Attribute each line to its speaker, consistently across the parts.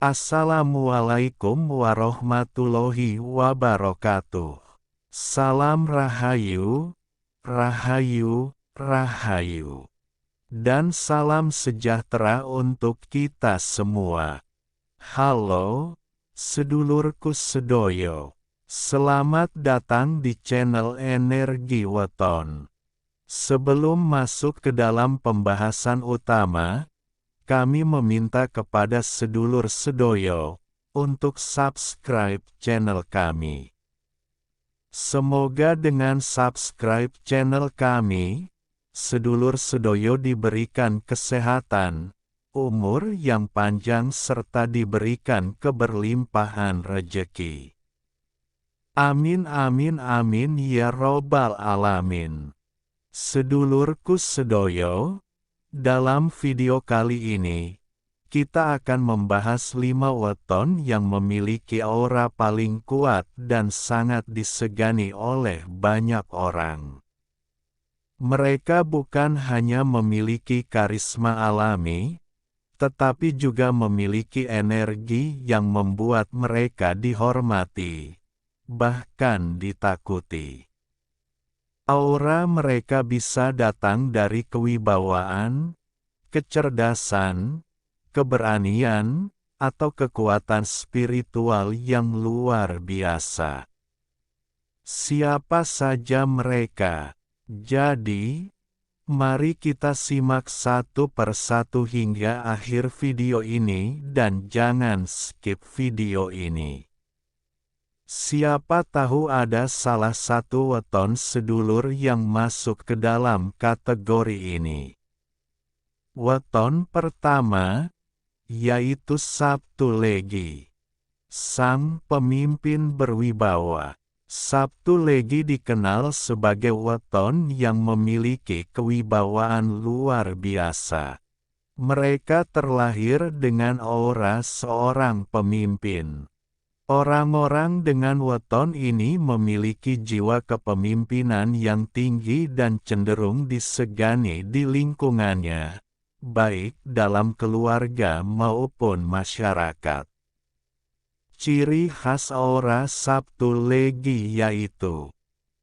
Speaker 1: Assalamualaikum warahmatullahi wabarakatuh. Salam Rahayu, Rahayu, Rahayu. Dan salam sejahtera untuk kita semua. Halo, sedulurku sedoyo. Selamat datang di channel Energi Weton. Sebelum masuk ke dalam pembahasan utama, kami meminta kepada sedulur sedoyo untuk subscribe channel kami. Semoga dengan subscribe channel kami, sedulur sedoyo diberikan kesehatan, umur yang panjang serta diberikan keberlimpahan rejeki. Amin amin amin ya robbal alamin. Sedulurku sedoyo, dalam video kali ini, kita akan membahas 5 weton yang memiliki aura paling kuat dan sangat disegani oleh banyak orang. Mereka bukan hanya memiliki karisma alami, tetapi juga memiliki energi yang membuat mereka dihormati, bahkan ditakuti. Aura mereka bisa datang dari kewibawaan, kecerdasan, keberanian, atau kekuatan spiritual yang luar biasa. Siapa saja mereka? Jadi, mari kita simak satu persatu hingga akhir video ini dan jangan skip video ini. Siapa tahu ada salah satu weton sedulur yang masuk ke dalam kategori ini. Weton pertama, yaitu Sabtu Legi. Sang pemimpin berwibawa. Sabtu Legi dikenal sebagai weton yang memiliki kewibawaan luar biasa. Mereka terlahir dengan aura seorang pemimpin. Orang-orang dengan weton ini memiliki jiwa kepemimpinan yang tinggi dan cenderung disegani di lingkungannya, baik dalam keluarga maupun masyarakat. Ciri khas aura Sabtu Legi yaitu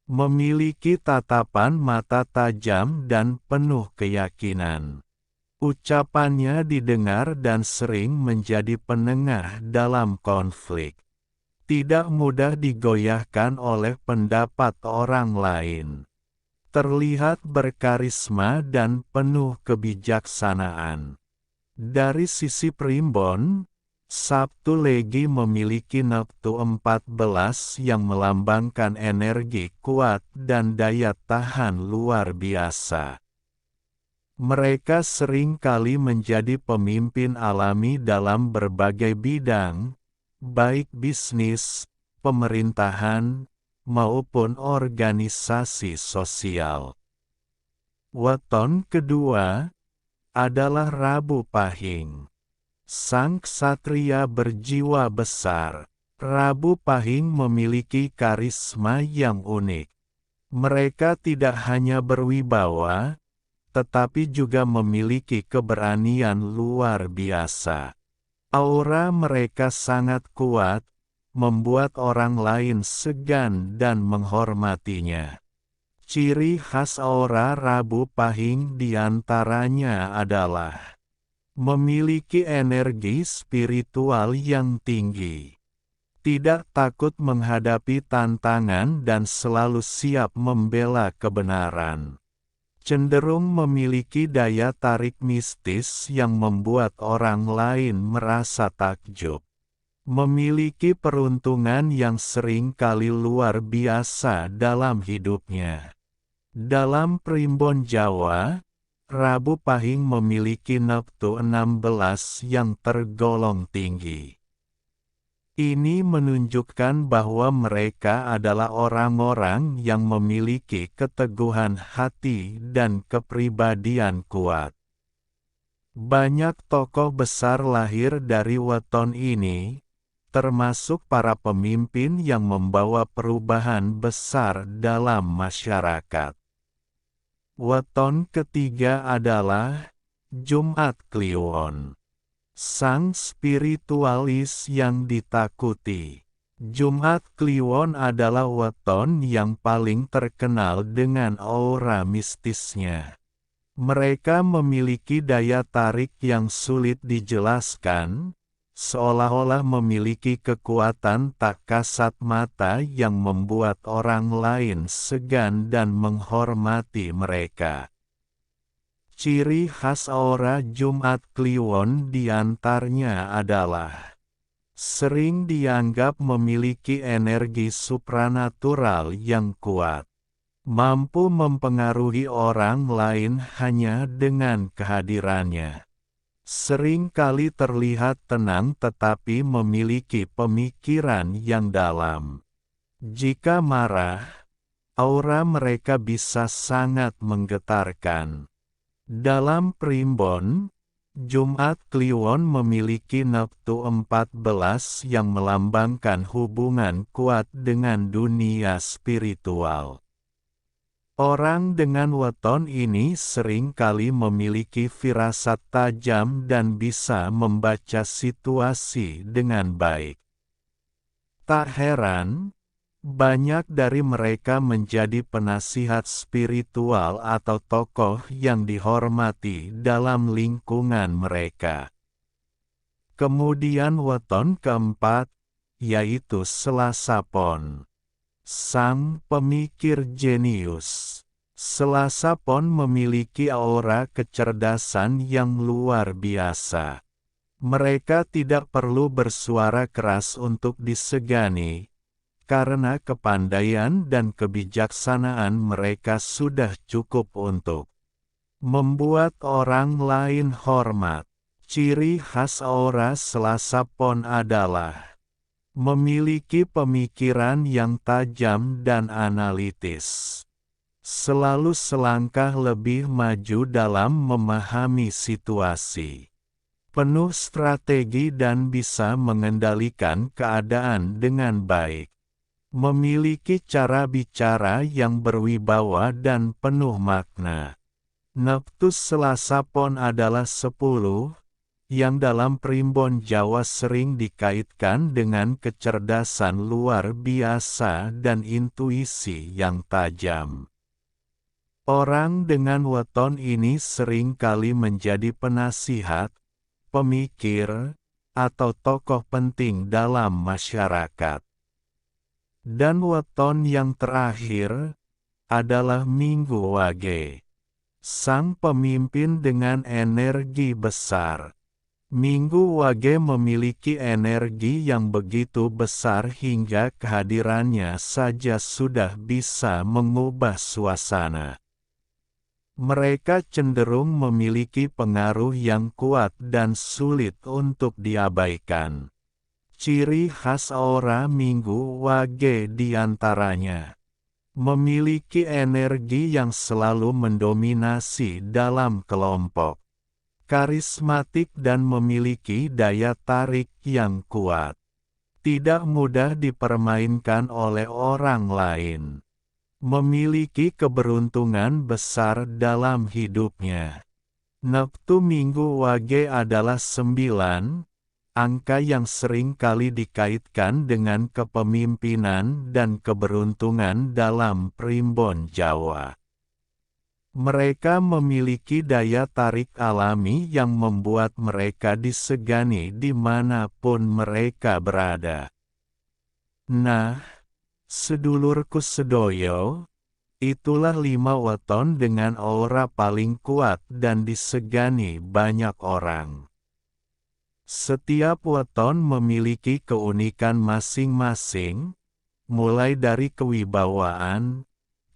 Speaker 1: memiliki tatapan mata tajam dan penuh keyakinan. Ucapannya didengar dan sering menjadi penengah dalam konflik. Tidak mudah digoyahkan oleh pendapat orang lain. Terlihat berkarisma dan penuh kebijaksanaan. Dari sisi primbon, Sabtu Legi memiliki nafsu 14 yang melambangkan energi kuat dan daya tahan luar biasa. Mereka sering kali menjadi pemimpin alami dalam berbagai bidang, baik bisnis, pemerintahan, maupun organisasi sosial. Weton kedua adalah Rabu Pahing. Sang ksatria berjiwa besar. Rabu Pahing memiliki karisma yang unik. Mereka tidak hanya berwibawa, tetapi juga memiliki keberanian luar biasa. Aura mereka sangat kuat, membuat orang lain segan dan menghormatinya. Ciri khas aura Rabu Pahing diantaranya adalah memiliki energi spiritual yang tinggi, tidak takut menghadapi tantangan dan selalu siap membela kebenaran. Cenderung memiliki daya tarik mistis yang membuat orang lain merasa takjub. Memiliki peruntungan yang sering kali luar biasa dalam hidupnya. Dalam primbon Jawa, Rabu Pahing memiliki nafsu 16 yang tergolong tinggi. Ini menunjukkan bahwa mereka adalah orang-orang yang memiliki keteguhan hati dan kepribadian kuat. Banyak tokoh besar lahir dari weton ini, termasuk para pemimpin yang membawa perubahan besar dalam masyarakat. Weton ketiga adalah Jumat Kliwon. sang spiritualis yang ditakuti. Jumat Kliwon adalah weton yang paling terkenal dengan aura mistisnya. Mereka memiliki daya tarik yang sulit dijelaskan, seolah-olah memiliki kekuatan tak kasat mata yang membuat orang lain segan dan menghormati mereka. Ciri khas aura Jumat Kliwon diantaranya adalah sering dianggap memiliki energi supranatural yang kuat, mampu mempengaruhi orang lain hanya dengan kehadirannya. Sering kali terlihat tenang tetapi memiliki pemikiran yang dalam. Jika marah, aura mereka bisa sangat menggetarkan. Dalam primbon, Jumat Kliwon memiliki neptu 14 yang melambangkan hubungan kuat dengan dunia spiritual. Orang dengan weton ini sering kali memiliki firasat tajam dan bisa membaca situasi dengan baik. Tak heran, banyak dari mereka menjadi penasihat spiritual atau tokoh yang dihormati dalam lingkungan mereka. Kemudian weton keempat, yaitu Selasa Pon. Sang pemikir jenius. Selasa Pon memiliki aura kecerdasan yang luar biasa. Mereka tidak perlu bersuara keras untuk disegani, karena kepandaian dan kebijaksanaan mereka sudah cukup untuk membuat orang lain hormat. Ciri khas aura Selasa Pon adalah memiliki pemikiran yang tajam dan analitis. Selalu selangkah lebih maju dalam memahami situasi. Penuh strategi dan bisa mengendalikan keadaan dengan baik. Memiliki cara bicara yang berwibawa dan penuh makna. Neptus Selasa Pon adalah 10, yang dalam primbon Jawa sering dikaitkan dengan kecerdasan luar biasa dan intuisi yang tajam. Orang dengan weton ini sering kali menjadi penasihat, pemikir, atau tokoh penting dalam masyarakat. Dan weton yang terakhir adalah Minggu Wage. Sang pemimpin dengan energi besar. Minggu Wage memiliki energi yang begitu besar hingga kehadirannya saja sudah bisa mengubah suasana. Mereka cenderung memiliki pengaruh yang kuat dan sulit untuk diabaikan. Ciri khas aura Minggu Wage diantaranya memiliki energi yang selalu mendominasi dalam kelompok, karismatik dan memiliki daya tarik yang kuat. Tidak mudah dipermainkan oleh orang lain. Memiliki keberuntungan besar dalam hidupnya. Neptu Minggu Wage adalah 9, angka yang sering kali dikaitkan dengan kepemimpinan dan keberuntungan dalam primbon Jawa. Mereka memiliki daya tarik alami yang membuat mereka disegani dimanapun mereka berada. Nah, sedulurku sedoyo, itulah 5 weton dengan aura paling kuat dan disegani banyak orang. Setiap weton memiliki keunikan masing-masing, mulai dari kewibawaan,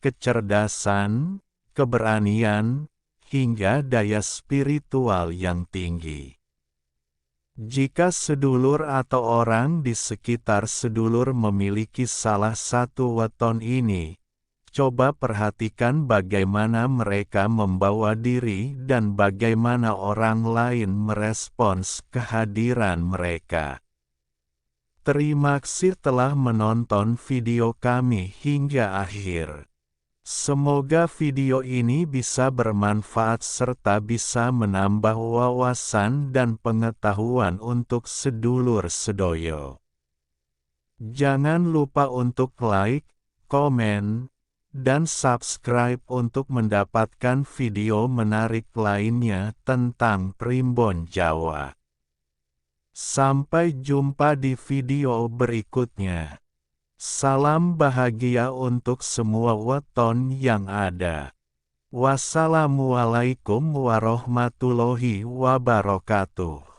Speaker 1: kecerdasan, keberanian, hingga daya spiritual yang tinggi. Jika sedulur atau orang di sekitar sedulur memiliki salah satu weton ini, coba perhatikan bagaimana mereka membawa diri dan bagaimana orang lain merespons kehadiran mereka. Terima kasih telah menonton video kami hingga akhir. Semoga video ini bisa bermanfaat serta bisa menambah wawasan dan pengetahuan untuk sedulur sedoyo. Jangan lupa untuk like, komen, dan subscribe untuk mendapatkan video menarik lainnya tentang Primbon Jawa. Sampai jumpa di video berikutnya. Salam bahagia untuk semua weton yang ada. Wassalamualaikum warahmatullahi wabarakatuh.